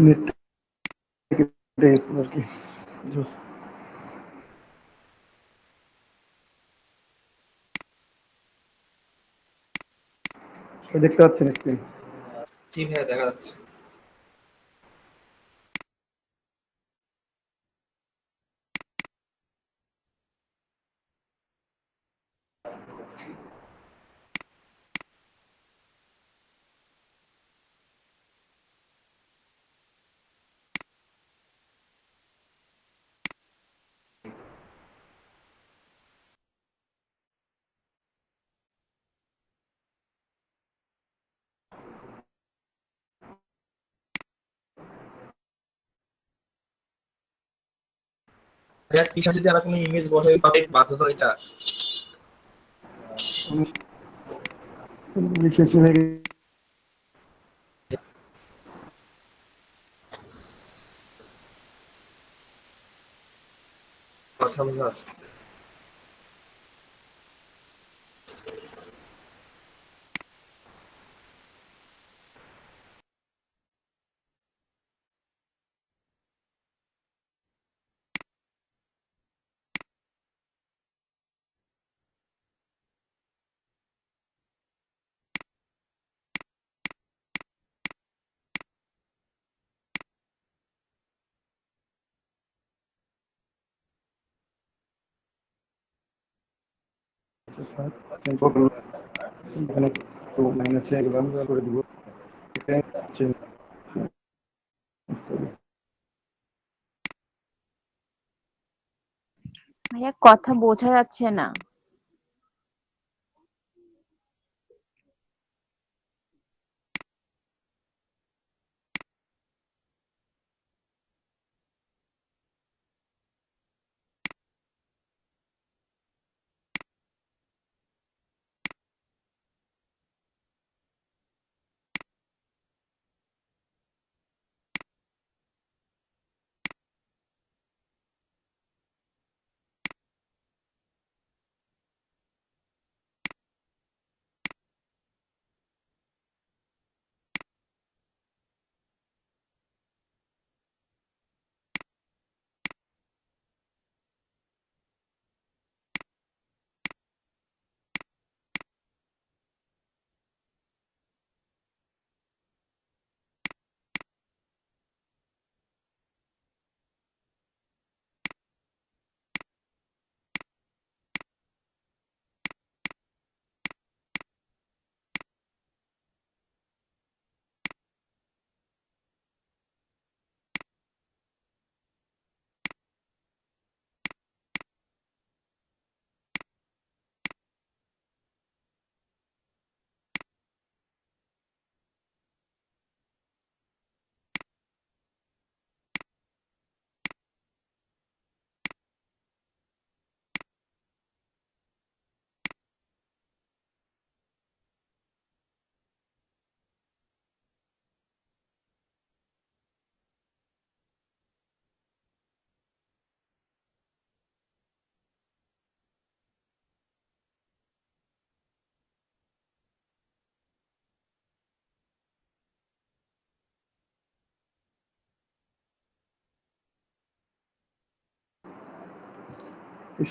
Net কেটে গেছিল আর কি। দেখতে পাচ্ছেন স্ক্রিন? জি ভাইয়া দেখা যাচ্ছে। ভাইয়া টি-শার্টে যদি আর কোনো ইমেজ বসাই তবে বাধ্যতা এটা। শেষ হয়ে গেছে। কথা বোঝা যাচ্ছে। এখানে তো মাইনাসে এগুলো করে দিব। ভাইয়া কথা বোঝা যাচ্ছে না।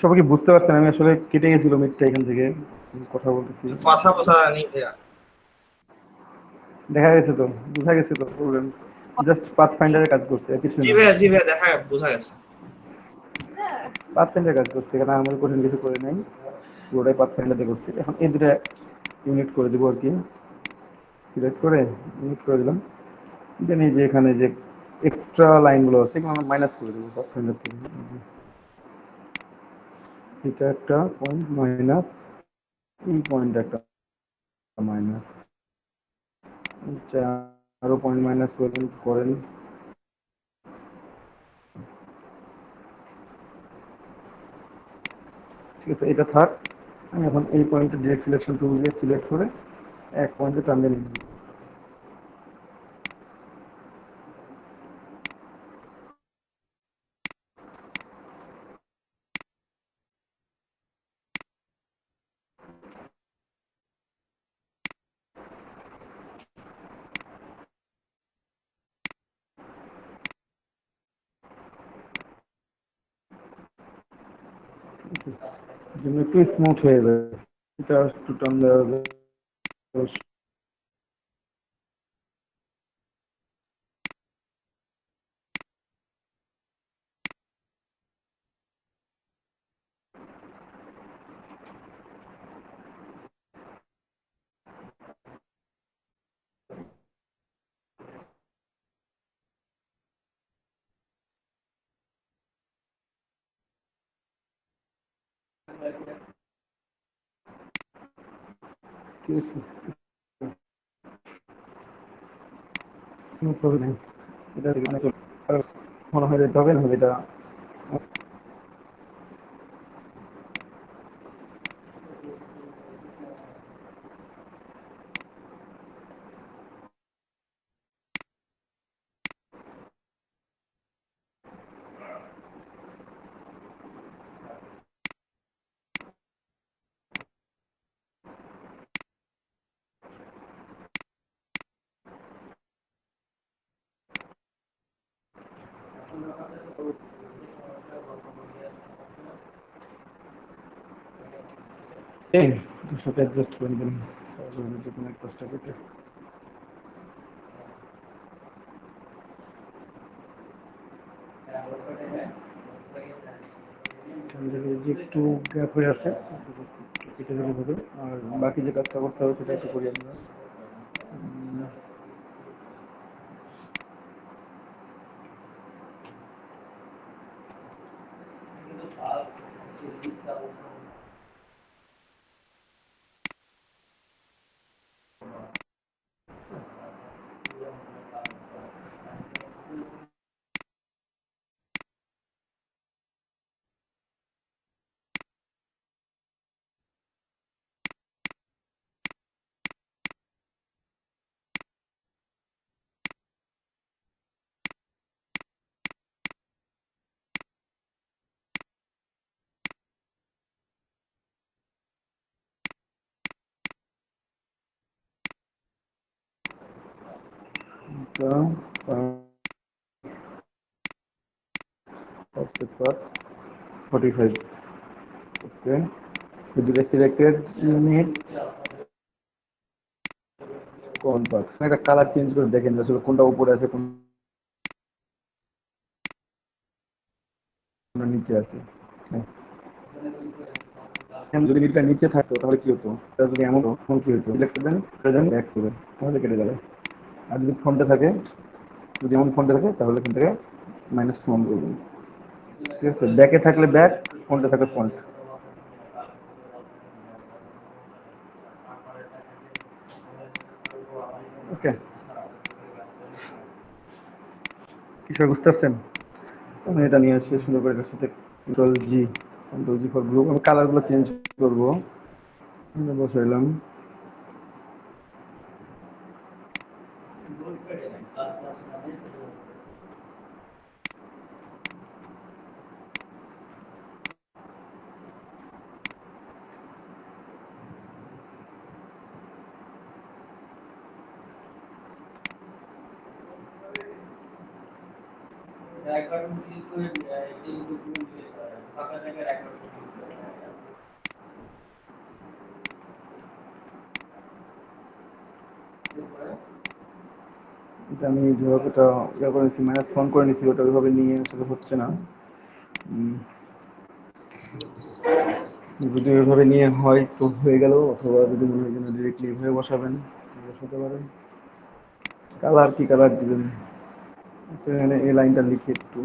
সবাই কি বুঝতে পারছেন? আমি আসলে কেটে গেছিল মিটটা এখান থেকে কথা বলতেছি। কথা বোঝা নেই ভাইয়া। দেখা গেছে তো, বোঝা গেছে তো প্রবলেম। জাস্ট পাথ ফাইন্ডারের কাজ করছে, আর কিছুই না। জি ভাইয়া দেখা বোঝা গেছে। পাথ ফাইন্ডার কাজ করছে, এখানে আমাদের কঠিন কিছু করে নাই, পুরোটাই পাথ ফাইন্ডারে করছি। এখন এই দুটা ইউনিট করে দেবো আর কি। সিলেক্ট করে ইউনিট করে দিলাম। দেন এই যে এখানে যে এক্সট্রা লাইনগুলো আছে এগুলো আমরা মাইনাস করে দেবো পাথ ফাইন্ডার থেকে। এটা একটা পয়েন্ট মাইনাস, এই পয়েন্ট একটা মাইনাস, আরো পয়েন্ট মাইনাস করেন করেন। ঠিক আছে, এটা থাক। আমি এখন এই পয়েন্টে ডিরেক্ট সিলেকশন টুল দিয়ে সিলেক্ট করে এক পয়েন্টে টান দিয়ে নিব। জন্য একটু স্মুথ হয়ে যাবে, এটা একটু টান দেওয়া যায়। ঠিক আছে, কোনো প্রবলেম নেই। এটা মনে হয় যেতে হবে না, এটা সাথে অ্যাডজাস্ট করে দেবেন, যে কোনো একটা স্টেপে। যে একটু গ্যাপ হয়ে আছে কেটে দিলে হবে, আর বাকি যে কাজটা করতে হবে সেটা একটু করি আমরা। এটা 45, ওকে। দুটো সিলেক্টেড ইউনিট কম্পাস, একটা কালার চেঞ্জ করে দেখেন আসলে কোনটা উপরে আছে কোনটা নিচে আছে। হ্যাঁ, যদি মিটটা নিচে থাকতো তাহলে কি হতো, এটা যদি এমন হতো তখন কি হতো, সিলেক্ট করবেন প্রেজেন্ট ব্যাক করবেন, তাহলে কেটে যাবে। আর যদি ফ্রন্টে থাকে, যদি এমন ফ্রন্টে থাকে তাহলে এখান থেকে মাইনাস ফ্রন্ট করবেন। ঠিক আছে, ব্যাকে থাকলে ব্যাক, ফ্রন্টে থাকলে ফ্রন্ট। ওকে, কিছু বুঝতে পারছেন? আমি এটা নিয়ে আসি সুন্দর করে, এটার সাথে কন্ট্রোল জি ফর গ্রুপ। আমি কালারগুলো চেঞ্জ করবো, বসাইলাম। এটা আমি যেভাবে এটা ইয়ে করে নিচ্ছি, মাইনাস ফোন করে নিচ্ছি, ওটা ওইভাবে নিয়ে আসলে হচ্ছে না। যদি ওইভাবে নিয়ে হয় তো হয়ে গেল, অথবা যদি মনে হয় যেন ডিরেক্টলি এভাবে বসাবেন, বসাতে পারেন। কালার কি কালার দিবেন, তো এখানে এই লাইনটা লিখে একটু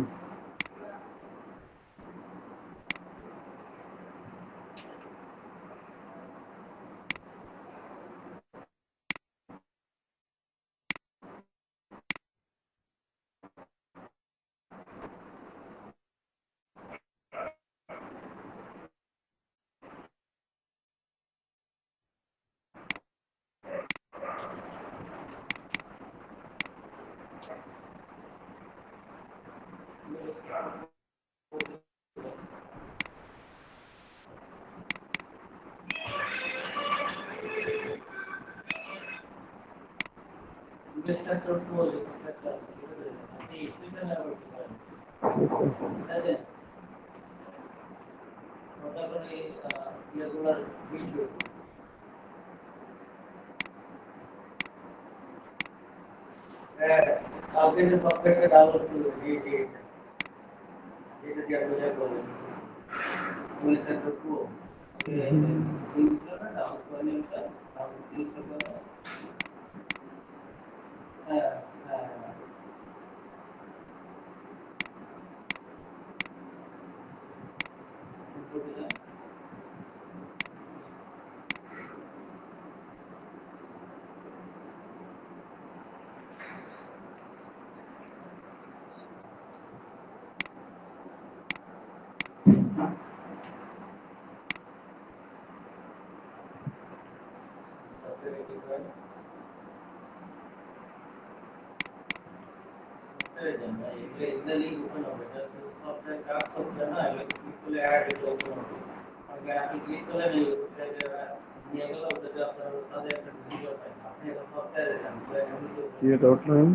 এটা উঠলাম।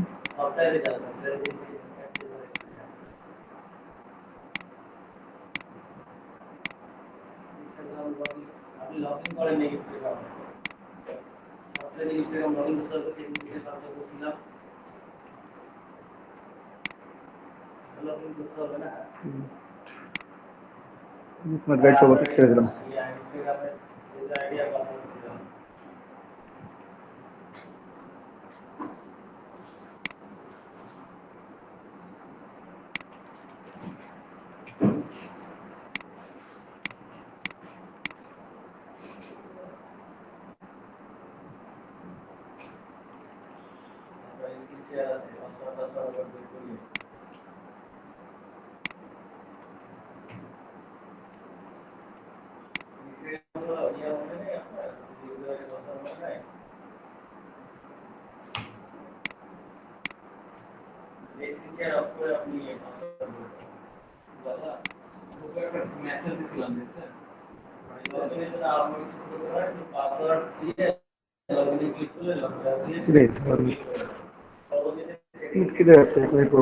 স্মার্ট গাইড সবাইকে ছেড়ে দিলাম। কিরে আছে এক মিনিট পর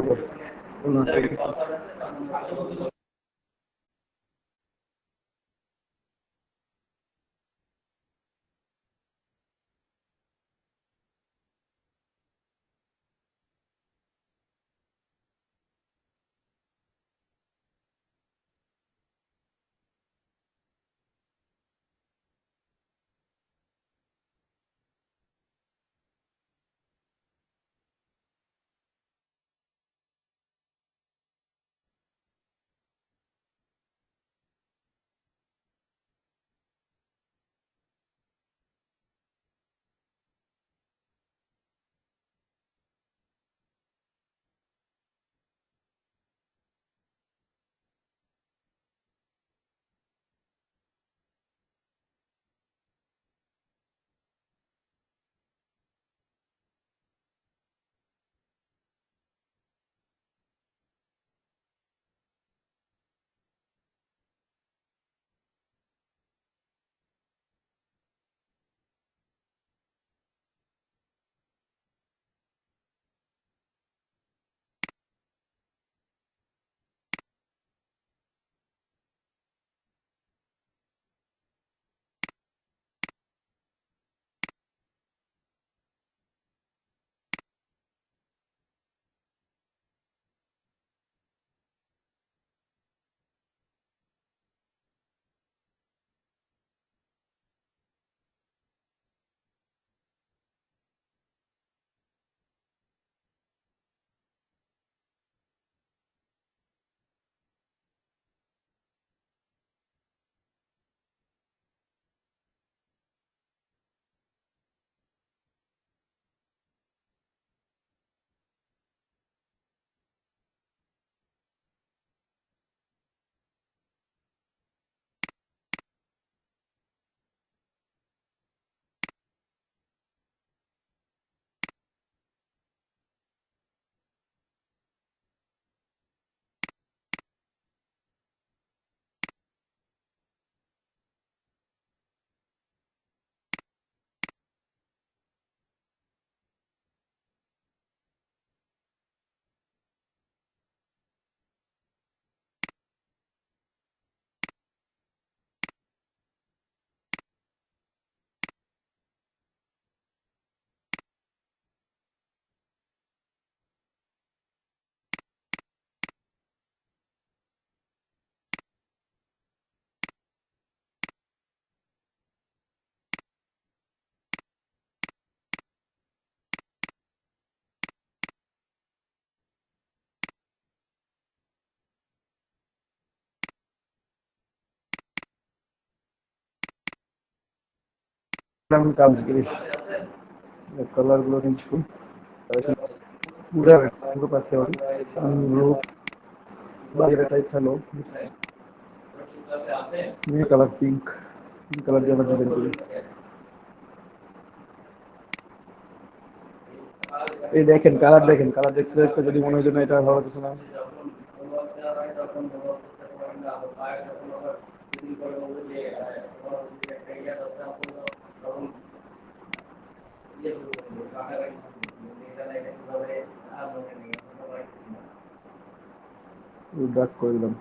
আমি কাজ করি কালার গুলো চেঞ্জ করি পুরো পুরো পাচ্ছে গ্রুপ বাইরে টাইপ হলো new colour pink pink colour দিয়ে আমরা ডিজাইন করি এই দেখেন কালার দেখতে দেখতে যদি মনে হয় যে না এটা ভালো কিছু না ডাক করে দিলাম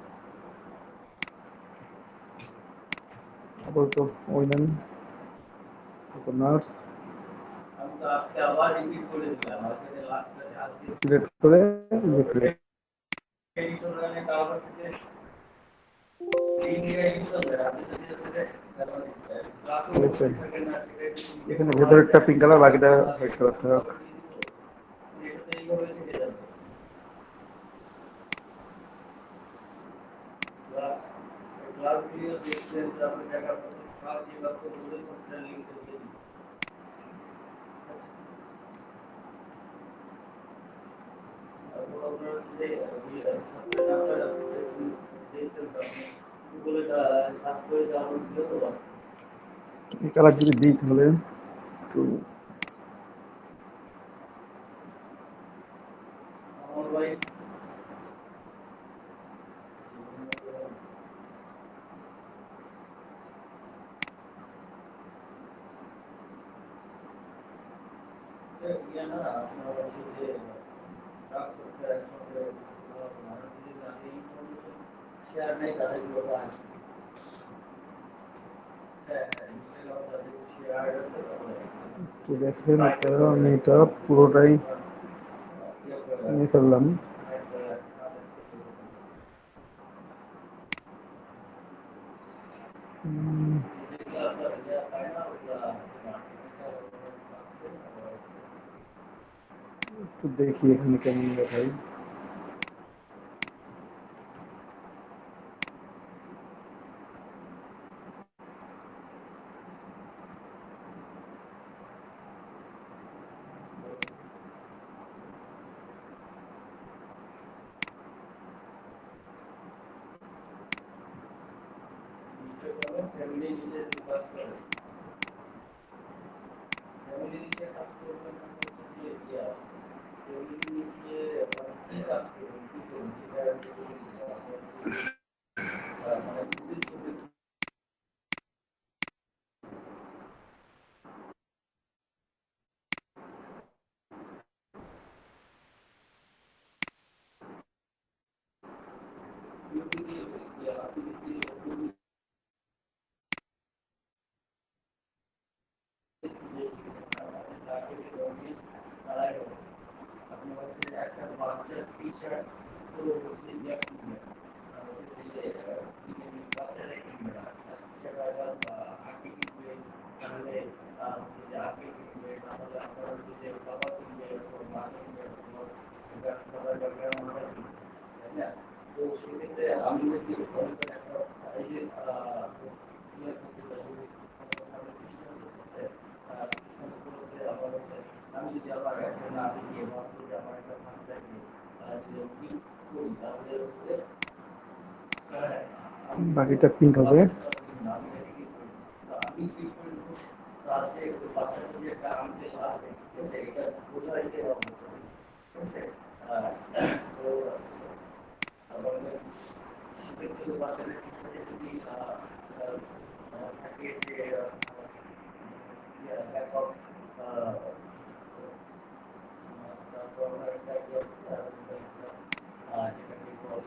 আপাতত ওইলেন নার্স সিলেক্ট করে এখানে ভেতরেরটা পিঙ্ক কালার বাকিটা হোয়াইট কালার থাক এই কালার যদি দিই তাহলে একটু দেখেন আমি এটা পুরোটাই নিয়ে ফেললাম একটু দেখি এখানে কেমন দেখাই বাকিটা পিঙ্ক হবে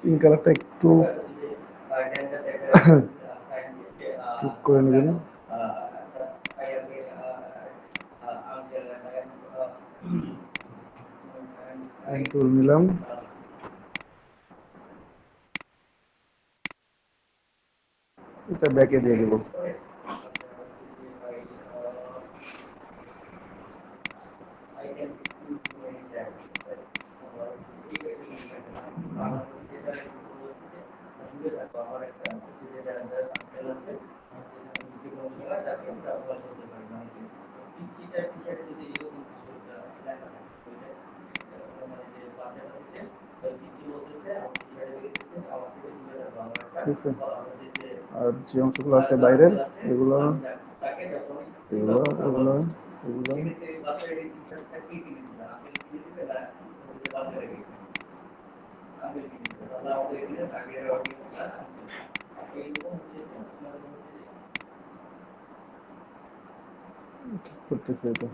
পিঙ্ক কালারটা একটু ঠিক করে নেবেন নিলাম এটা ব্যাকে দিয়ে দেবো ঠিক আছে। আর যে অংশগুলো আছে বাইরের এগুলো এগুলো এগুলো এগুলো ঠিক করতেছে এটা।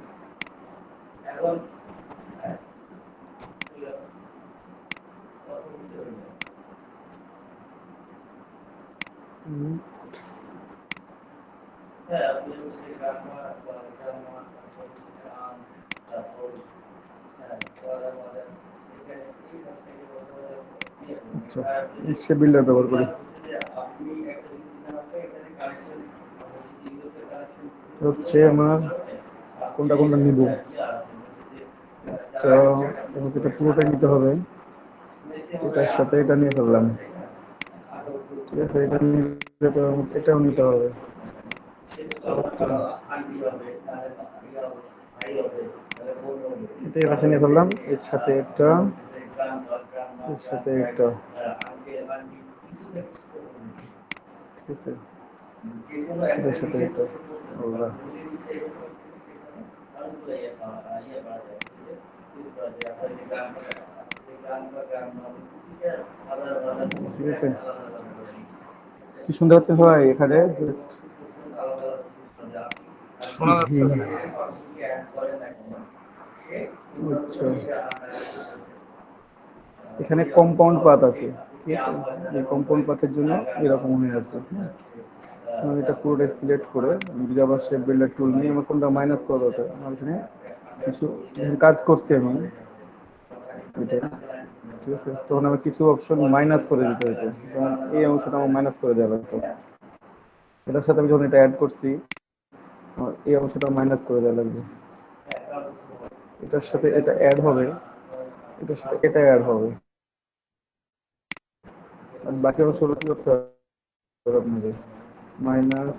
হুম, আচ্ছা সে বিল্ডার ব্যবহার করি। হচ্ছে আমার কোনটা কোনটা নিব, তো আমাকে এটা পুরোটাই নিতে হবে। এটার সাথে এটা নিয়ে ফেললাম, ঠিক আছে। এটা নিলে তো এটাও নিতে হবে। এটা পাশে নিয়ে ফেললাম, এর সাথে এটা, এর সাথে এটা, ঠিক আছে। এটার সাথে এটা আল্লাহ। ঠিক আছে, কি সুন্দর হচ্ছে ভাই এখানে জাস্ট। শোনা যাচ্ছে ভাই। আচ্ছা, এখানে কম্পাউন্ড পাত আছে, ঠিক আছে। এই কম্পাউন্ড পাতের জন্য এরকম হয়ে আছে। আমি এটা পুরোটা সিলেক্ট করে আমি যদি আবার শেপ বিল্ডার টুল নিয়ে আমার কোনটা মাইনাস করা দরকার, আমার এখানে কিছু কাজ করছি আমি এটা, ঠিক আছে। তখন আমার কিছু অপশন মাইনাস করে দিতে হতো, যেমন এই অংশটা আমার মাইনাস করে দেওয়া লাগতো। এটার সাথে আমি যখন এটা অ্যাড করছি আমার এই অংশটা মাইনাস করে দেওয়া লাগবে। এটার সাথে এটা অ্যাড হবে, এটার সাথে এটা অ্যাড হবে, আর বাকি অংশগুলো কি করতে হবে আপনাদের, মাইনাস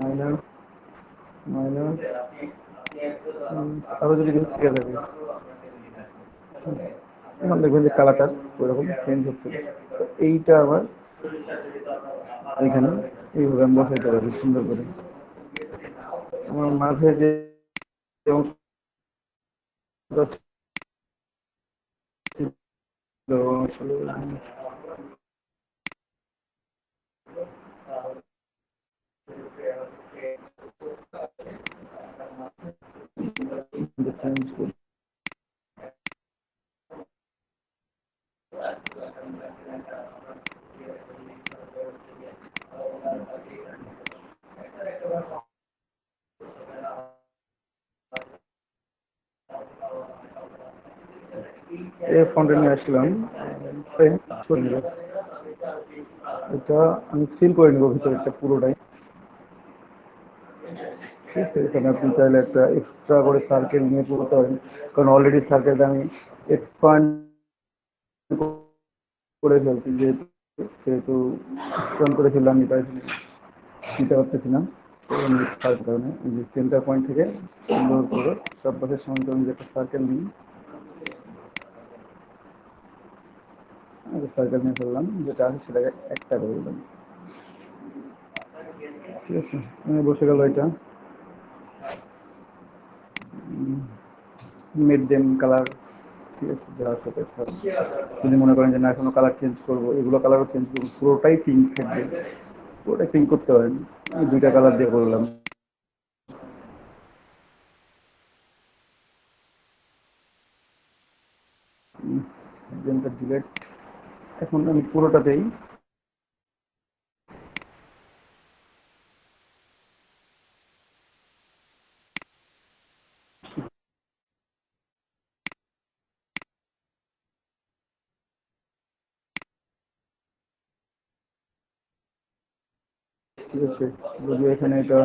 মাইনাস মাইনাস, আরো যদি কিছু শিখে থাকে এখন দেখবেন যে কালারটা ওইরকম চেঞ্জ হচ্ছে। তো এইটা আবার এখানে এইভাবে আমি বসাইতে পারি সুন্দর করে। আমার মাঝে যে অংশটা ছিল আসলে চেঞ্জ করি। এই ফন্টে নিয়ে আসলাম, করে নেব। এটা আমি ফিল করে নেবো ভিতরেরটা পুরোটাই, ঠিক আছে। এখানে আপনি চাইলে একটা এক্সট্রা করে সার্কেল নিয়ে করতে পারেন, কারণ অলরেডি সার্কেলটা আমি এক্সপান্ড করে ফেলছি, যেহেতু সেহেতু এক্সপান্ড করে ফেললাম, এটা দিতে পারতেছিলাম। তার কারণে এই যে সেন্টার পয়েন্ট থেকে সুন্দর করে সব পাশে সমান যে একটা সার্কেল নিই, সার্কেল নিয়ে ফেললাম, যেটা আছে সেটাকে একটা করে দিলাম, ঠিক আছে। বসে গেল এটা। মিড ডেম কালার, ঠিক আছে, যা আছে তাই। যদি মনে করেন যে না এখনো কালার চেঞ্জ করবো, এগুলো কালারও চেঞ্জ করবো, পুরোটাই পিঙ্ক থাকবে, পুরোটাই পিঙ্ক করতে পারেন। আমি দুইটা কালার দিয়ে করলাম। গেমটা ডিলেট, এখন আমি পুরোটাতেই ঠিক আছে। যদিও এখানে এটা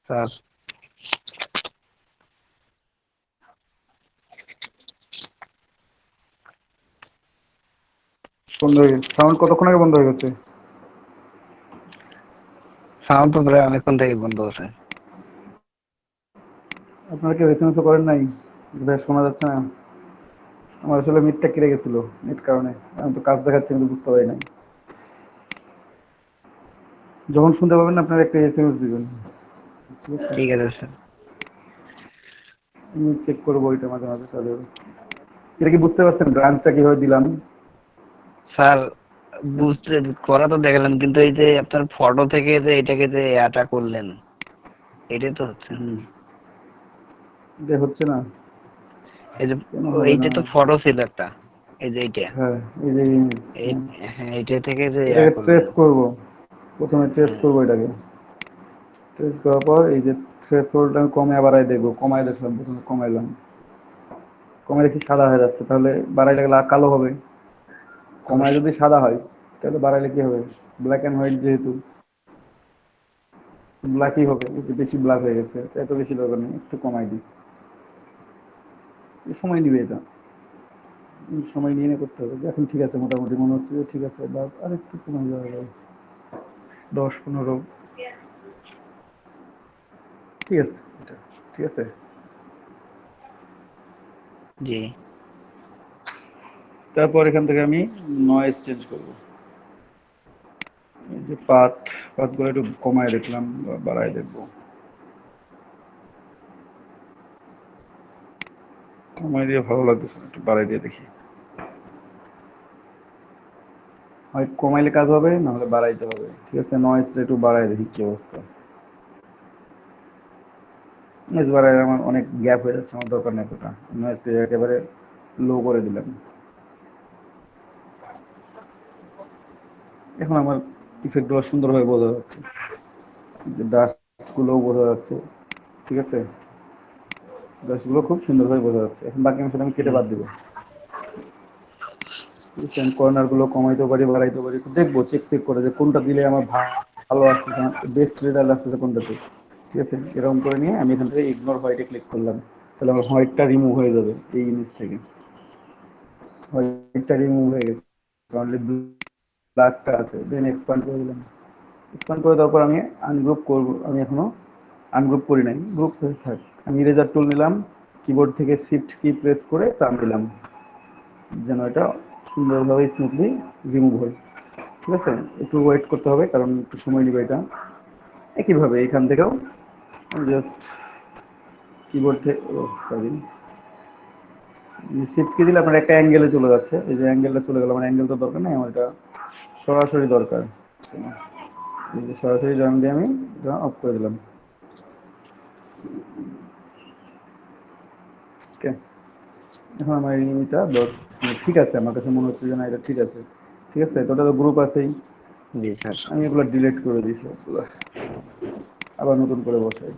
স্যার বন্ধ হয়ে গেছে, সাউন্ড কতক্ষণ আগে বন্ধ হয়ে গেছে? সাউন্ড তো প্রায় অনেকক্ষণ থেকে বন্ধ আছে। আপনারা কেউ এসএমএস করেন নাই? বেশ শোনা যাচ্ছে না। আমার আসলে নেটটা কেটে গেছিল, নেট কারণে আমি তো কাজ দেখাচ্ছি কিন্তু বুঝতে পারি নাই। যখন শুনতে পাবেন আপনারা একটা এসএমএস দিবেন, ঠিক আছে? ঠিক আছে স্যার। আমি চেক করবো এটা মাঝে মাঝে তাহলে। এটা কি বুঝতে পারছেন ব্রাঞ্চটা কিভাবে দিলাম? স্যার বুঝতে করা তো দেখলাম, কিন্তু এই যে আপনার ফটো থেকে যে এটাকে যে এটা করলেন, এটাই তো হচ্ছে না। এটা হচ্ছে না এই যে কেন হবে না? এইটা তো ফটো ছিল একটা, এই যে এইটা, হ্যাঁ, এই যে image, এই- হ্যাঁ। হ্যাঁ এইটা থেকে যে এটাকে করলেন। ট্রেস করব, প্রথমে ট্রেস হ্যাঁ। করব এটাকে। ট্রেস করার পর এই যে থ্রেশহোল্ডটা আমি কমায় বাড়ায় দেখবো, কমায় দেখলাম, প্রথমে কমাইলাম, কমায় দেখি সাদা হয়ে যাচ্ছে, তাহলে বাড়াইলে কালো হবে। কমায় যদি সাদা হয় তাহলে বাড়াইলে কি হবে? ব্ল্যাক অ্যান্ড হোয়াইট যেহেতু, ব্ল্যাকই হবে। এই যে বেশি ব্ল্যাক হয়ে গেছে, এত বেশি দরকার নেই, একটু কমাই দিই। সময় নিবে এটা, সময় নিয়ে নিয়ে করতে হবে। যে এখন ঠিক আছে, মোটামুটি মনে হচ্ছে যে ঠিক আছে, বা আর একটু কমাই দেওয়া যায়, 10-15, ঠিক আছে এটা, ঠিক আছে। জি তারপর এখান থেকে আমি নয়েজ চেঞ্জ করব। এই যে পাতগুলো একটু কমায় দেখলাম বা বাড়ায় দেখবো। কমায় দিয়ে ভালো লাগতেছে না, একটু বাড়ায় দিয়ে দেখি। হয় কমাইলে কাজ হবে, না হলে বাড়াইতে হবে। ঠিক আছে, নয়েজটা একটু বাড়ায় দেখি কি অবস্থা। নয়েজ বাড়ায় আমার অনেক গ্যাপ হয়ে যাচ্ছে, আমার দরকার নেই এতটা। নয়েজটা একেবারে লো করে দিলাম। এখন আমার ইফেক্টগুলো সুন্দরভাবে বোঝা যাচ্ছে, যে ডাস্টগুলোও বোঝা যাচ্ছে, ঠিক আছে। ডাস্টগুলো খুব সুন্দরভাবে বোঝা যাচ্ছে। এখন বাকি অংশটা আমি কেটে বাদ দিব। ঠিক আছে, আমি কর্নারগুলো কমাইতে পারি, বাড়াইতে পারি, দেখবো চেক করে যে কোনটা দিলে আমার ভালো আসতেছে, আমার বেস্ট রেজাল্ট আসতেছে কোনটাতে। ঠিক আছে, এরকম করে নিয়ে আমি এখান থেকে ইগনোর হোয়াইটে ক্লিক করলাম, তাহলে আমার হোয়াইটটা রিমুভ হয়ে যাবে এই ইমেজ থেকে। হোয়াইটটা রিমুভ হয়ে গেছে, অনলি ব্ল্যাকটা আছে। দেন এক্সপান্ড করে দিলাম। এক্সপান্ড করে দেওয়ার পর আমি আনগ্রুপ করব। আমি এখনো আনগ্রুপ করি নাই, গ্রুপ থেকে থাক। আমি ইরেজার টুল নিলাম, কিবোর্ড থেকে শিফট কি প্রেস করে টান দিলাম, যেন এটা সুন্দরভাবে স্মুথলি রিমুভ হয়। ঠিক আছে, একটু ওয়েট করতে হবে কারণ একটু সময় নেবে এটা। একইভাবে এখান থেকেও জাস্ট কিবোর্ড থেকে, সরি, শিফট কি দিলে আপনার একটা অ্যাঙ্গেলে চলে যাচ্ছে। এই যে অ্যাঙ্গেলটা চলে গেল, আমার অ্যাঙ্গেল তো দরকার নেই, আমার এটা সরাসরি দরকার। এই যে সরাসরি জয়েন দিয়ে আমি এটা অফ করে দিলাম। ওকে, এখন আমার এটা ঠিক আছে, আমার কাছে মনে হচ্ছে যে না এটা ঠিক আছে। ঠিক আছে, তো ওটা তো গ্রুপ আছেই, জি স্যার। আমি এগুলো ডিলিট করে দিই সবগুলো, আবার নতুন করে বসাই।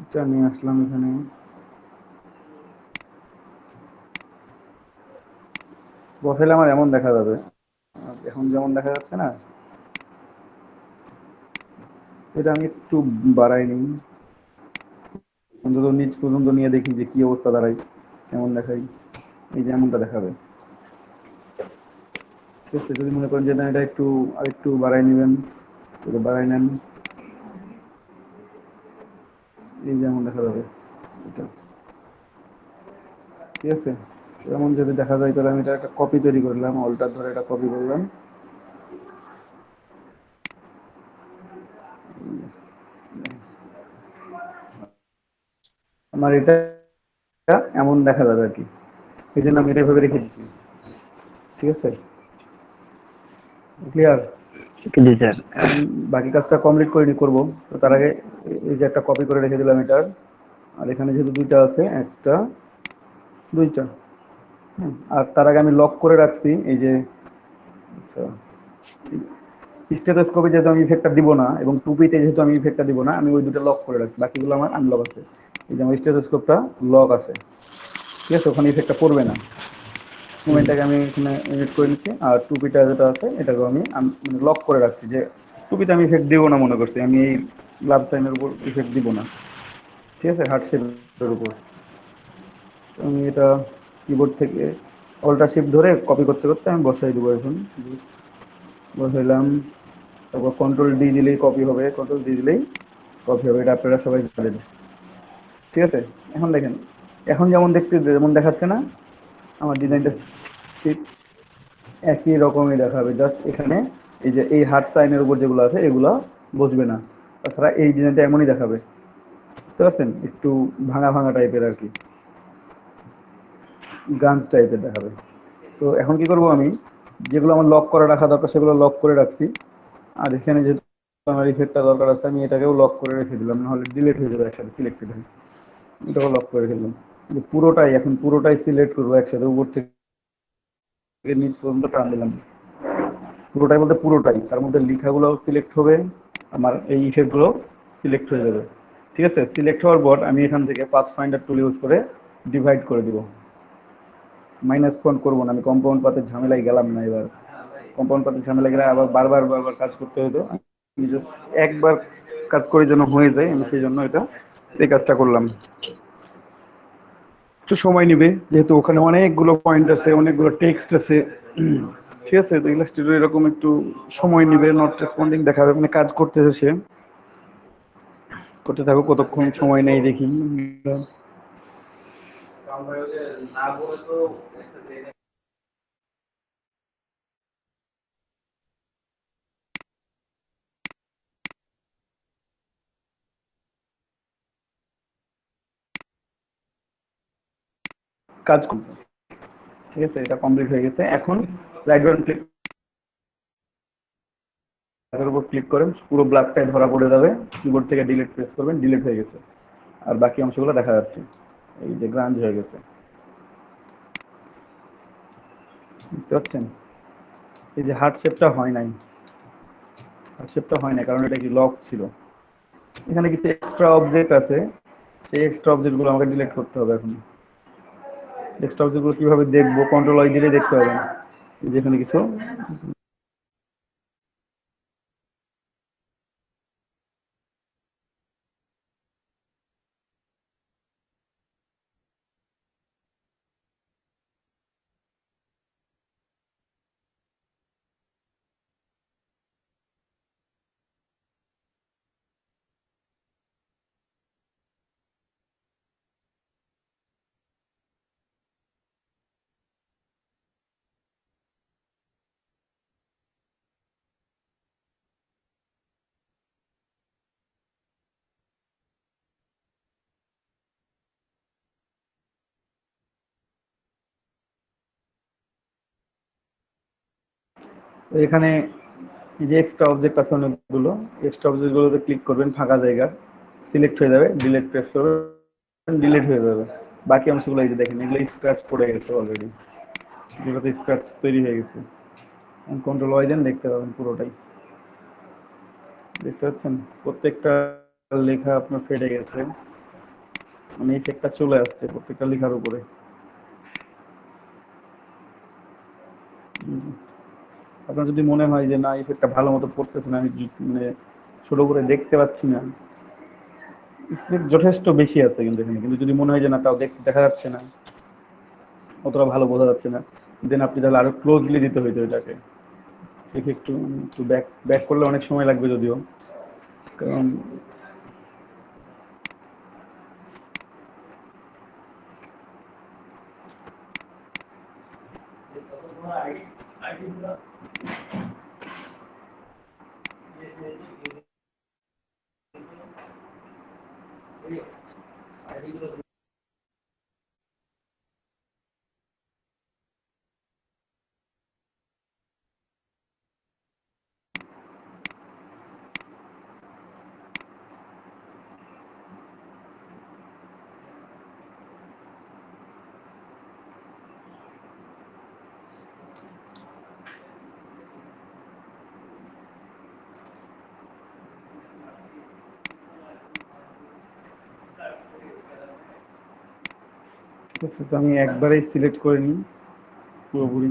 এটা নিয়ে আসলাম এখানে। বসাইলে আমার এমন দেখা যাবে, এখন যেমন দেখা যাচ্ছে না। এটা আমি একটু বাড়াই নিই, অন্তত নিচ পর্যন্ত নিয়ে দেখি যে কি অবস্থা দাঁড়ায়, কেমন দেখাই। এই যে এমনটা দেখাবে। ঠিক আছে, যদি মনে করেন যে না এটা একটু আরেকটু বাড়াই নেবেন, এটা বাড়াই নেন, এই যে এমন দেখা যাবে এটা। ঠিক আছে, এমন যদি দেখা যায় তাহলে আমি এটা একটা কপি তৈরি করলাম, অল্টার ধরে এটা কপি করলাম। আমার এটা এমন দেখা যাবে আর কি, এই জন্য আমি এটা এভাবে রেখে দিচ্ছি। ঠিক আছে, ক্লিয়ার? জি স্যার। বাকি কাজটা কমপ্লিট করে করবো, তো তার আগে এই যে একটা কপি করে রেখে দিলাম এটার। আর এখানে যেহেতু দুইটা আছে, একটা দুইটা, আর তার আগে আমি লক করে রাখছি এই যে, আচ্ছা, স্টেথোস্কোপে যেহেতু আমি ইফেক্টটা দিব না এবং টুপিতে যেহেতু আমি ইফেক্টটা দিব না, আমি ওই দুটো লক করে রাখছি, বাকিগুলো আমার আনলক আছে। এই যে আমার স্টেথোস্কোপটা লক আছে, ঠিক আছে, ওখানে ইফেক্টটা পড়বে না। ডকুমেন্টটাকে আমি এখানে এডিট করে নিচ্ছি, আর টুপিটা যেটা আছে এটাকে আমি মানে লক করে রাখছি, যে টুপিতে আমি ইফেক্ট দিব না মনে করছি, আমি এই লাভ সাইনের উপর ইফেক্ট দিব না, ঠিক আছে, হার্ট শেপের উপর। তো আমি এটা কিবোর্ড থেকে অল্টার শিফট ধরে কপি করতে করতে আমি বসাই দেবো এখন, জাস্ট বসাইলাম। তারপর কন্ট্রোল ডি দিলেই কপি হবে, কন্ট্রোল ডি দিলেই কপি হবে, এটা আপনারা সবাই জানেন, ঠিক আছে। এখন দেখেন, এখন যেমন দেখতে যেমন দেখাচ্ছে না, আমার ডিজাইনটা ঠিক একই রকমই দেখাবে, জাস্ট এখানে এই যে এই হার্ট সাইনের উপর যেগুলো আছে এগুলো বসবে না, তাছাড়া এই ডিজাইনটা এমনই দেখাবে, বুঝতে পারছেন, একটু ভাঙা ভাঙা টাইপের আর কি, গাঞ্জ টাইপের দেখাবে। তো এখন কি করব, আমি যেগুলো আমার লক করে রাখা দরকার সেগুলো লক করে রাখছি, আর এখানে যেহেতু আমার ইফেক্টটা দরকার আছে আমি এটাকেও লক করে রেখে দিলাম, নাহলে ডিলিট হয়ে যাবে একসাথে সিলেক্টেড হয়ে, এটাও লক করে ফেললাম। পুরোটাই এখন পুরোটাই সিলেক্ট করবো একসাথে, উপর থেকে নিচ পর্যন্ত টান দিলাম, পুরোটাই বলতে পুরোটাই, তার মধ্যে লেখাগুলো সিলেক্ট হবে, আমার এই ইফেক্টগুলো সিলেক্ট হয়ে যাবে, ঠিক আছে। সিলেক্ট হওয়ার পর আমি এখান থেকে পাথ ফাইন্ডার টুল ইউজ করে ডিভাইড করে দিব, মাইনাস পয়েন্ট করবো না, আমি কম্পাউন্ড পাতের ঝামেলায় গেলাম না এবার, কম্পাউন্ড পাতের ঝামেলায় গেলে আবার বারবার বারবার কাজ করতে হতো, আমি জাস্ট একবার কাজ করে যেন হয়ে যায়, আমি সেই জন্য এটা এই কাজটা করলাম। একটু সময় নিবে যেহেতু ওখানে অনেকগুলো পয়েন্ট আছে, অনেকগুলো টেক্সট আছে, ঠিক আছে, তো ইলাস্ট্রেটর এরকম একটু সময় নিবে, নট রেসপন্ডিং দেখাবে, মানে কাজ করতেছে সে, করতে থাকো, কতক্ষণ সময় নেই দেখি। কাজ করবে, ঠিক আছে, এটা কমপ্লিট হয়ে গেছে। এখন রাইট বাটন ক্লিক, এর উপর ক্লিক করেন, পুরো ব্ল্যাকটাই ধরা পড়ে যাবে, কিবোর্ড থেকে ডিলিট প্রেস করবেন, ডিলিট হয়ে গেছে, আর বাকি অংশগুলো দেখা যাচ্ছে, এই যে গ্রাঞ্জ হয়ে গেছে, বুঝতে পারছেন। এই যে হার্ট শেপটা হয় নাই, হার্ট শেপটা হয় না কারণ এটা কি লক ছিল, এখানে কিছু এক্সট্রা অবজেক্ট আছে, সেই এক্সট্রা অবজেক্টগুলো আমাকে ডিলিট করতে হবে। এখন এক্সট্রা অবজেক্টগুলো কিভাবে দেখবো, কন্ট্রোল আই দিলে দেখতে হবে, যেখানে কিছু এখানে এই যে এক্সট্রা অবজেক্ট আছে অনেকগুলো, এক্সট্রা অবজেক্টগুলোতে ক্লিক করবেন, ফাঁকা জায়গা সিলেক্ট হয়ে যাবে, ডিলিট প্রেস করবেন, ডিলিট হয়ে যাবে। বাকি অংশগুলো এই যে দেখেন, এগুলো স্ক্র্যাচ পড়ে গেছে অলরেডি, যেগুলোতে স্ক্র্যাচ তৈরি হয়ে গেছে, কন্ট্রোল ওয়াই দেন দেখতে পাবেন পুরোটাই, দেখতে পাচ্ছেন প্রত্যেকটা লেখা আপনার ফেটে গেছে, মানে ইফেক্টটা চলে আসছে প্রত্যেকটা লেখার উপরে। আপনার যদি মনে হয় যে না ইফেক্টটা ভালো মতো পড়তেছে না, আমি মানে ছোট করে দেখতে পাচ্ছি না, স্পেস যথেষ্ট বেশি আছে কিন্তু এখানে, কিন্তু যদি মনে হয় যে না তাও দেখা যাচ্ছে না, অতটা ভালো বোঝা যাচ্ছে না, দেন আপনি তাহলে আরো ক্লোজলি দিতে হইতো এটাকে, দেখে একটু একটু ব্যাক ব্যাক করলে অনেক সময় লাগবে যদিও, কারণ ঠিক আছে, তো আমি একবারেই সিলেক্ট করে নিই, পুরোপুরি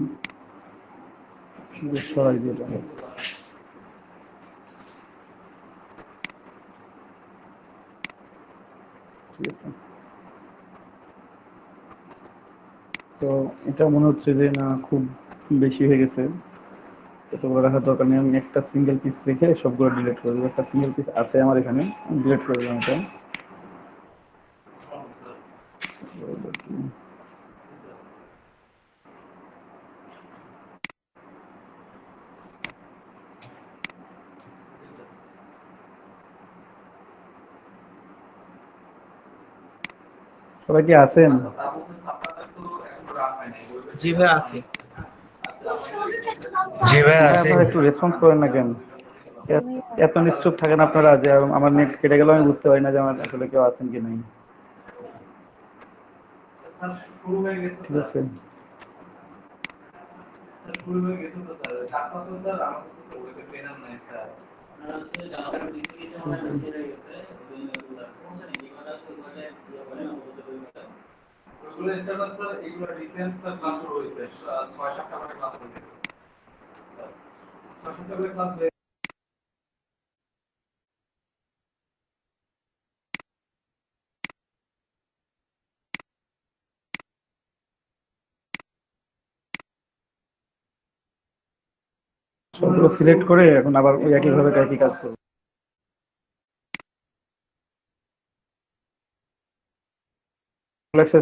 সরাই দিয়ে এটা। ঠিক আছে, তো এটা মনে হচ্ছে যে না খুব বেশি হয়ে গেছে, এতগুলো রাখার দরকার নেই। আমি একটা সিঙ্গেল পিস রেখে সবগুলো ডিলিট করে দেবো। একটা সিঙ্গেল পিস আছে আমার এখানে, ডিলিট করে দিলাম এটা। সবাই কি আছেন? জি ভাই আছি। জি ভাই ভাই আছি। আপনারা একটু রেসপন্স করেন না কেন? এত নিশ্চুপ থাকেন আপনারা যে আমার নেট কেটে গেল, আমি বুঝতে পারি না যে আমার আসলে কেউ আছেন কি নাই। ঠিক আছে, সবগুলো সিলেক্ট করে এখন আবার ওই একইভাবে একই কাজ করবো।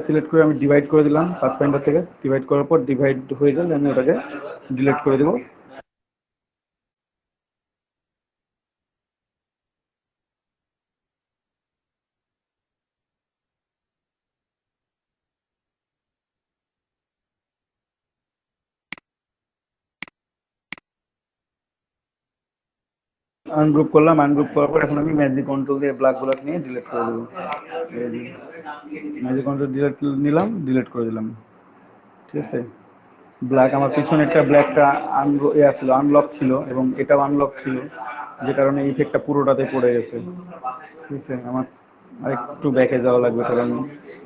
সিলেক্ট করে আমি ডিভাইড করে দিলাম, পাথফাইন্ডার থেকে ডিভাইড করার পর ডিভাইড হয়ে গেলে আমি ওটাকে ডিলিট করে দেবো। আনগ্রুপ করলাম, আনগ্রুপ করার পর এখন আমি ম্যাজিক কন্ট্রোল দিয়ে ব্ল্যাক ব্লক নিয়ে ডিলিট করে দেবো। ম্যাজিক কন্ট্রোল ডিলিট নিলাম, ডিলিট করে দিলাম। ঠিক আছে, ব্ল্যাক আমার পিছনে একটা ব্ল্যাকটা ছিল, আনলক ছিল এবং এটাও আনলক ছিল, যে কারণে ইফেক্টটা পুরোটাতে পড়ে গেছে। ঠিক আছে, আমার আরেকটু ব্যাকে যাওয়া লাগবে, কারণ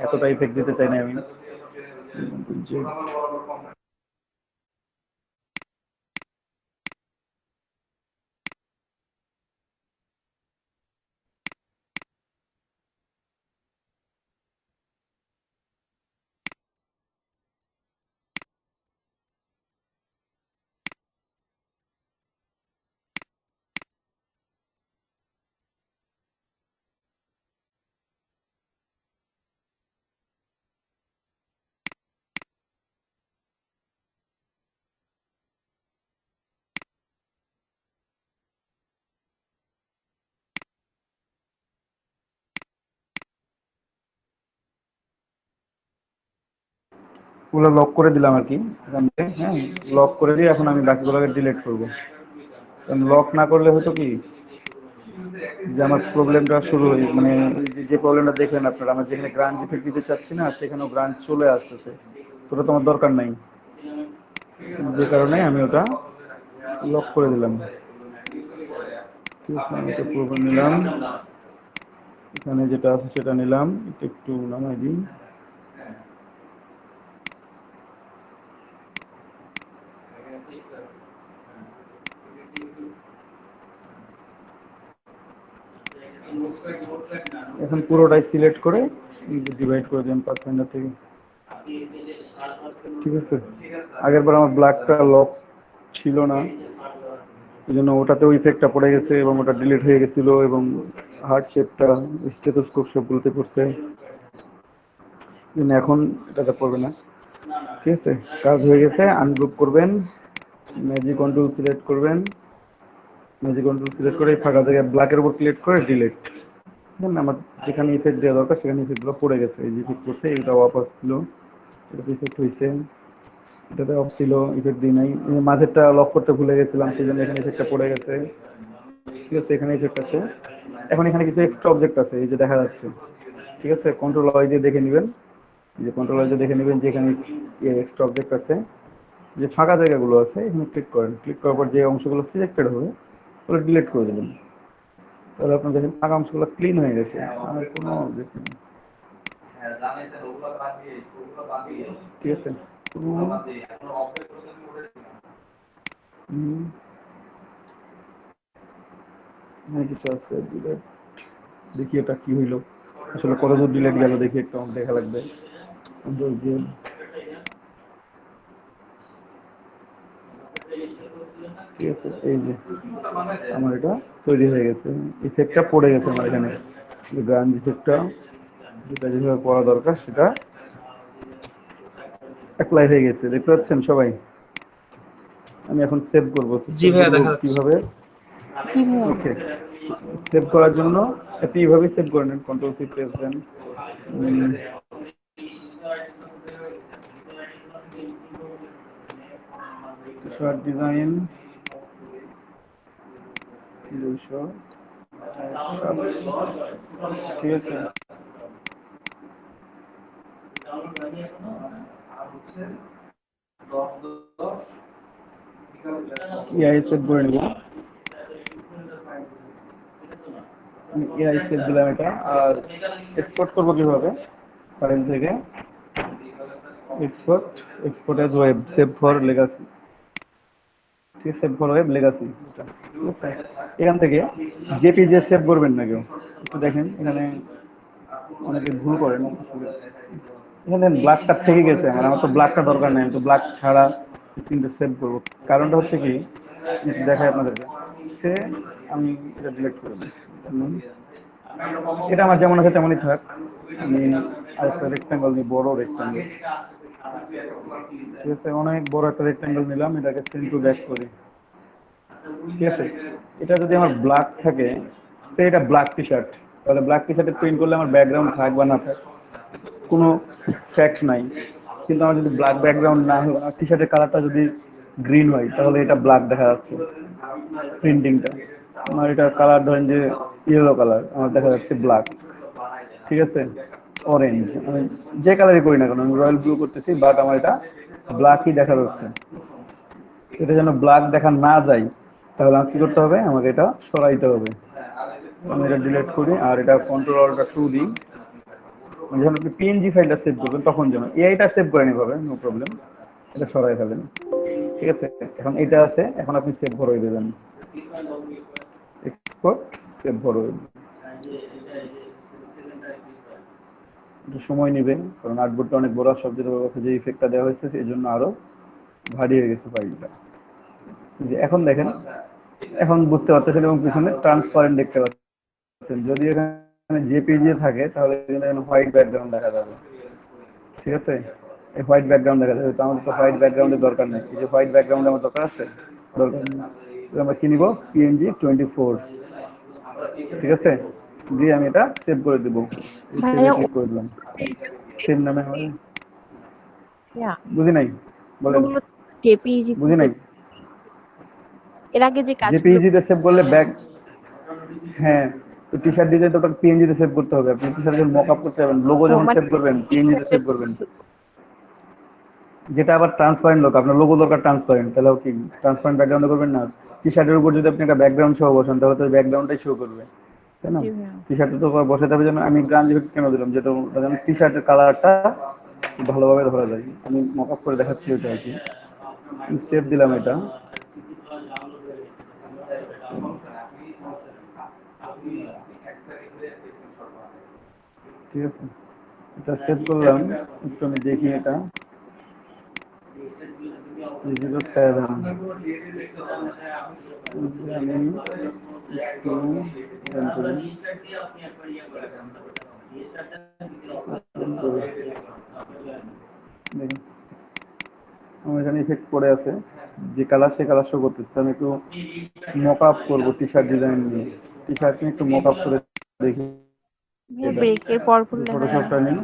এতটা ইফেক্ট দিতে চাই না আমি। ওগুলো লক করে দিলাম আর কি এখান থেকে। হ্যাঁ, লক করে দিয়ে এখন আমি বাকিগুলোকে ডিলিট করবো। কারণ লক না করলে হয়তো কি যে আমার প্রবলেমটা শুরু হয়ে মানে যে প্রবলেমটা দেখলেন আপনারা, আমার যেখানে গ্রান্ট ইফেক্ট দিতে চাচ্ছি না সেখানেও গ্রান্ট চলে আসতেছে, তো ওটা তোমার দরকার নাই, যে কারণে আমি ওটা লক করে দিলাম। ঠিক আছে, আমি এটা পুরো নিলাম, এখানে যেটা আছে সেটা নিলাম, এটা একটু নামাই দিই। এখন পুরোটাই সিলেক্ট করে ডিভাইড করে দিলাম পাথফাইন্ডার থেকে। ঠিক আছে, আগের বার আমার ব্ল্যাকটা লক ছিল না, এই জন্য ওটাতেও ইফেক্টটা পড়ে গেছে এবং ওটা ডিলিট হয়ে গেছিল এবং হার্ট শেপটা, স্টেথোস্কোপ সবগুলোতে পড়ছে, কিন্তু এখন এটাতে পড়বে না। ঠিক আছে, কাজ হয়ে গেছে। আনগ্রুপ করবেন, ম্যাজিক কন্ট্রোল সিলেক্ট করবেন, ম্যাজিক কন্ট্রোল সিলেক্ট করে ফাঁকা জায়গায় ব্ল্যাকের উপর ক্লিক করে ডিলিট। আমার যেখানে ইফেক্ট দেওয়া দরকার সেখানে ইফেক্টগুলো পড়ে গেছে। এই যে ইফেক্ট করছে, এটা ওয়াপাস ছিল, এটাতে ইফেক্ট হয়েছে, এটাতে অফ ছিল, ইফেক্ট দিই নাই। মাঝেরটা লক করতে ভুলে গেছিলাম, সেই জন্য এখানে ইফেক্টটা পড়ে গেছে। ঠিক আছে, এখানে ইফেক্ট আছে। এখন এখানে কিছু এক্সট্রা অবজেক্ট আছে, এই যে দেখা যাচ্ছে। ঠিক আছে, কন্ট্রোল ওয়াই দিয়ে দেখে নেবেন, এই যে কন্ট্রোল ওয়াই দিয়ে দেখে নেবেন যে এখানে এক্সট্রা অবজেক্ট আছে, যে ফাঁকা জায়গাগুলো আছে এখানে ক্লিক করেন। ক্লিক করার পর যে অংশগুলো সিলেক্টেড হবে ওগুলো ডিলিট করে দেবেন। তাহলে আপনার দেখেন ফাঁকা অংশগুলো ক্লিন হয়ে গেছে, আর কোনো অবজেক্ট নেই। ঠিক আছে, কিছু আছে ডিলেট, দেখি এটা কি হইলো, আসলে কত দূর ডিলেট গেল দেখি একটু আমার দেখা লাগবে। যে ঠিক আছে, এই যে আমার এটা তৈরি হয়ে গেছে, ইফেক্টটা পড়ে গেছে আমার এখানে, গান ইফেক্টটা যেটা যেভাবে পড়া দরকার সেটা অ্যাপ্লাই হয়ে গেছে, দেখতে পাচ্ছেন সবাই। আমি এখন সেভ করবো, জি সেভ ভাইয়া করবো দেখা যাচ্ছে। কিভাবে? কিভাবে? ওকে, সেভ করার জন্য আপনি এইভাবে সেভ করে নেন, কন্ট্রোল সি প্রেস দেন। শর্ট ডিজাইন 200, ঠিক আছে। এআই সেভ করে নেব, এআই সেভ দিলাম এটা। আর এক্সপোর্ট করবো কিভাবে? ফাইল থেকে export, export as web, save for legacy, ঠিক আছে, সেভ ফর ওয়েব লেগাসি, ঠিক আছে। এখান থেকে জেপিজি সেভ করবেন না কেউ, একটু দেখেন এখানে অনেকে ভুল করেন আসলে। এখানে ব্ল্যাকটা থেকে গেছে, আমার তো ব্ল্যাকটা দরকার নেই, আমি তো ব্ল্যাক ছাড়া কিন্তু সেভ করবো। কারণটা হচ্ছে কি, দেখাই আপনাদেরকে, সে আমি এটা ডিলিট করে দিই। এটা আমার যেমন আছে তেমনই থাক, আমি আরেকটা রেক্ট্যাঙ্গল নিই, বড় রেক্ট্যাঙ্গল, ঠিক আছে, অনেক বড় একটা রেক্ট্যাঙ্গল নিলাম, এটাকে সেন্ড টু ব্যাক করি, ঠিক আছে। এটা যদি আমার ব্ল্যাক থাকে, সে এটা ব্ল্যাক টি শার্ট, তাহলে ব্ল্যাক টি শার্টে প্রিন্ট করলে আমার ব্যাকগ্রাউন্ড থাক বা না থাক কোনো ফ্যাক্ট নাই। কিন্তু আমার যদি ব্ল্যাক ব্যাকগ্রাউন্ড না হয়, টি শার্টের কালারটা যদি গ্রিন হয়, তাহলে এটা ব্ল্যাক দেখা যাচ্ছে প্রিন্টিংটা। আমার এটা কালার ধরেন যে ইয়েলো কালার, আমার দেখা যাচ্ছে ব্ল্যাক, ঠিক আছে, অরেঞ্জ, আমি যে কালারই করি না কেন, আমি রয়্যাল ব্লু করতেছি, বাট আমার এটা ব্ল্যাকই দেখা যাচ্ছে। এটা যেন ব্ল্যাক দেখা না যায়, তাহলে আমার কি করতে হবে, আমাকে এটা সরাইতে হবে। আমি এটা ডিলিট করি, আর এটা কন্ট্রোল অল্টার 2 দিই। মানে যখন আপনি পিএনজি ফাইলটা সেভ করবেন, তখন যেন এআইটা সেভ করে নিভাবে, নো প্রবলেম, এটা সরাই ফেলেন, ঠিক আছে। এখন এটা আছে, এখন আপনি সেভ ভরে দেবেন, এক্সপোর্ট, সেভ ভরে। একটু সময় নেবে, কারণ আর্টবোর্ডটা অনেক বড়, সব যে ইফেক্টটা দেওয়া হয়েছে এই জন্য আরো ভারী হয়ে গেছে ফাইলটা। যে এখন দেখেন, এখন বুঝতে পারতেছেন, এবং পিছনে ট্রান্সপারেন্ট দেখতে পাচ্ছেন। যদি এখানে জেপিজি থাকে তাহলে এখানে হোয়াইট ব্যাকগ্রাউন্ড দেখা যাবে, ঠিক আছে, এই হোয়াইট ব্যাকগ্রাউন্ড দেখা যাবে। তো আমাদের তো হোয়াইট ব্যাকগ্রাউন্ডের দরকার নেই, এই যে হোয়াইট ব্যাকগ্রাউন্ড আমার দরকার আছে, দরকার নেই। আমরা কি নিব, পিএনজি 24, ঠিক আছে, দিয়ে আমি এটা সেভ করে দেবো, সেভে ভাইয়া ক্লিক করে দিলাম, সেভ নামে হয়। ইয়া বুঝি নাই, বলেন, ওগুলো জেপিইজি বুঝি নাই। এর আগে যে কাজগুলো জেপিইজি তে সেভ করলে ব্যাক, হ্যাঁ, তো টি শার্ট ডিজাইন তো আপনাকে পিএনজি তে সেভ করতে হবে, আপনি টি শার্টের মক আপ করতে পারবেন, লোগো যখন মানে সেভ করবেন পিএনজি তে সেভ টি-শার্টের করবেন। যেটা আবার ট্রান্সপারেন্ট লোক, আপনার লোগো দরকার ট্রান্সপারেন্ট, তাহলে কি ট্রান্সপারেন্ট ব্যাকগ্রাউন্ডে করবেন না? টি শার্টের উপর যদি আপনি একটা ব্যাকগ্রাউন্ড সহ বসান, তাহলে তো ব্যাকগ্রাউন্ডটাই শো করবে, তাই না? জি ভাইয়া। টি শার্টে তো বসাতে হবে যেন, আমি গ্রান ইফেক্ট কেন দিলাম, যেটা যেন টি শার্টের কালারটা ভালোভাবে ধরা যায়। আমি মক আপ করে দেখাচ্ছি ওইটা আর কি। সেভ দিলাম এটা, ঠিক আছে, এটা সেভ করলাম। একটু আমি দেখি এটা, 307, আমি একটু run করি। দেখুন, আমার এখানে ইফেক্ট পড়ে আছে, যে কালার সে কালার শো করতেছে। আমি একটু মক আপ করবো টি শার্ট ডিজাইন নিয়ে, টি শার্ট নিয়ে একটু মক আপ করে দেখি। ভাইয়া এটা ব্রেকের পর করলে হয় না? ফটোশপটা নিই,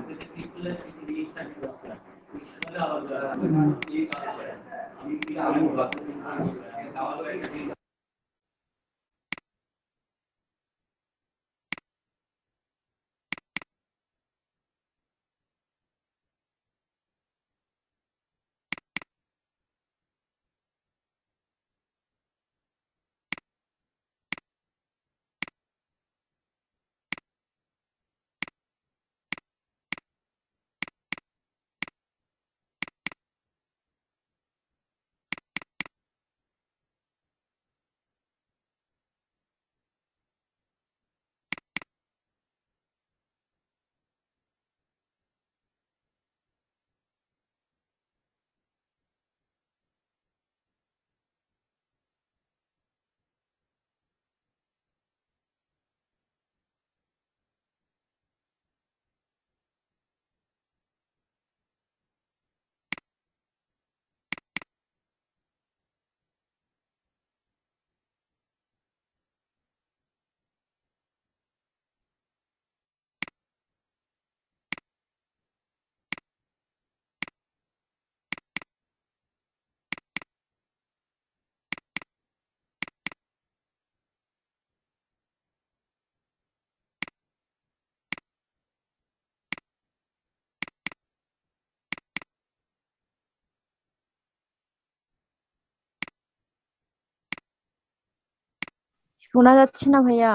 শোনা যাচ্ছে না ভাইয়া।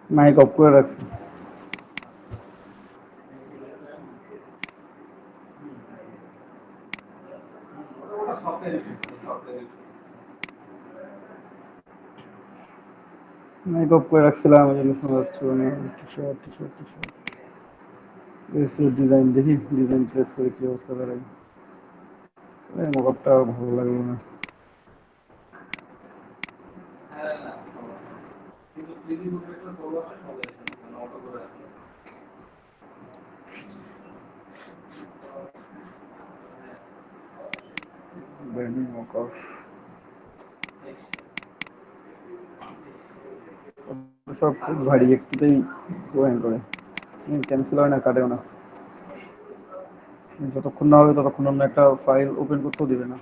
মাইক অফ করে রাখছি। মাইক অফ করে রাখছিলাম, ওই জন্য শোনা যাচ্ছে না। টি-শার্ট টি-শার্ট টি-শার্ট ডিজাইন দেখি, ডিজাইন প্রেস করে কি অবস্থা দাঁড়ায়। মকআপটা ভালো লাগলো না। ব্র্যান্ড মকআপ সব খুব ভারী, একটুতেই ড্রয়িং করে, ক্যান্সেল হয় না, কাটেও না। যতক্ষণ না হবে ততক্ষণ অন্য একটা ফাইল ওপেন করতেও দিবে না।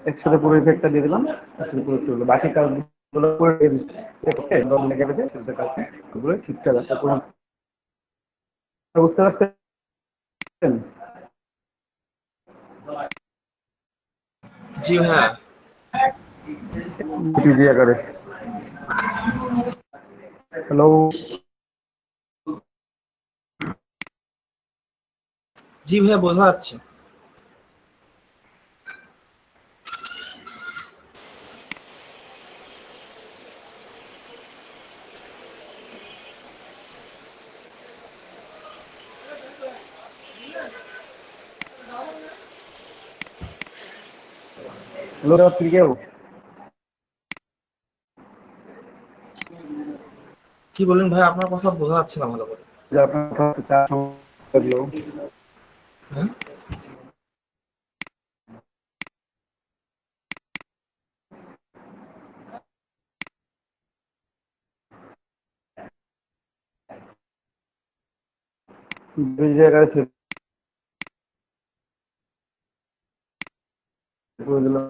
একসাথে পুরো ইফেক্টটা দিয়ে দিলাম, একসাথে পুরো চললো। বাকি কাজগুলো করে কেটেছে সেটা কাজটা ওগুলো ঠিকঠাক আছে। বুঝতে পারছেন? জি ভাইয়া। জি আকারে। হ্যালো, জি ভাইয়া, বোঝা যাচ্ছে। হ্যালো কেউ? কি বলেন ভাই, আপনার কথা বোঝা যাচ্ছে না ভালো করে। যে আপনার কথা চা লাগলো। হ্যাঁ? দুই জায়গায় করে দিলাম।